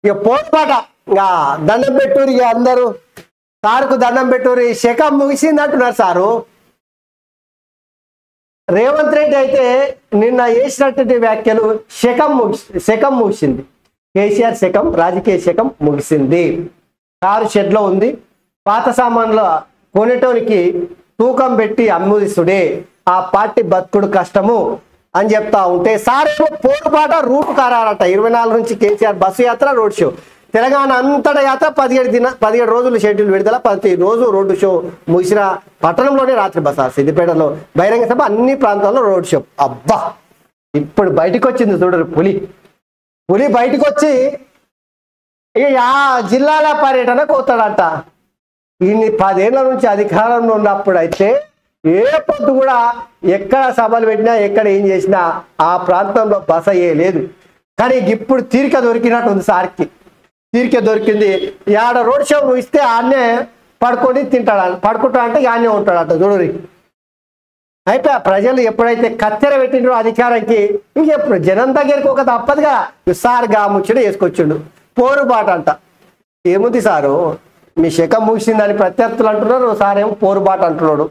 ఇక పోరుపాట ఇంకా దండం పెట్టురు, ఇక అందరూ సార్కు దండం పెట్టురు, శకం ముగిసింది అంటున్నారు సారు. రేవంత్ రెడ్డి అయితే నిన్న వేసినటువంటి వ్యాఖ్యలు శకం ముగిసింది. కేసీఆర్ శకం, రాజకీయ శకం ముగిసింది. కారు షెడ్లో ఉంది, పాత సామాన్లు కొనేటోనికి తూకం పెట్టి అమ్ముదిస్తుడే, ఆ పార్టీ బతుకుడు కష్టము అని చెప్తా ఉంటే సారేమో పోరుపాట రూట్ ఖరారట. 24 నుంచి కేసీఆర్ బస్సు యాత్ర, రోడ్ షో. తెలంగాణ అంతటా యాత్ర 17 రోజులు షెడ్యూల్ విడుదల, 10 రోజు రోడ్డు షో. ముగిసిన పట్టణంలోనే రాత్రి బస, సిద్దిపేటలో బహిరంగ సభ, అన్ని ప్రాంతాల్లో రోడ్ షో. అబ్బా ఇప్పుడు బయటకు వచ్చింది చూడరు పులి బయటకు వచ్చి ఇక జిల్లాల పర్యటన పోతాడట. ఇన్ని 10 ఏళ్ల నుంచి అధికారంలో ఉన్నప్పుడు అయితే ఏ పొద్దు కూడా ఎక్కడ సభలు పెట్టినా ఎక్కడ ఏం చేసినా ఆ ప్రాంతంలో బస లేదు. కానీ ఇప్పుడు తీరిక దొరికినట్టుంది సార్కి, తీరిక దొరికింది. ఆడ రోడ్ షో ఇస్తే ఆడనే పడుకొని తింటాడు, పడుకుంటా అంటే ఆడనే ఉంటాడట చూడరి. అయిపోయా ప్రజలు ఎప్పుడైతే కత్తెర పెట్టిండ్రో అధికారానికి, ఇంకెప్పుడు జనం దగ్గరికి ఒక తప్పదుగా సార్గా ముచ్చట వేసుకొచ్చిండు. పోరుబాట అంట. ఏముంది సారు, మీ శకం ముగిసిందని ప్రత్యర్థులు అంటున్నారు, సారేమో పోరుబాట అంటున్నాడు.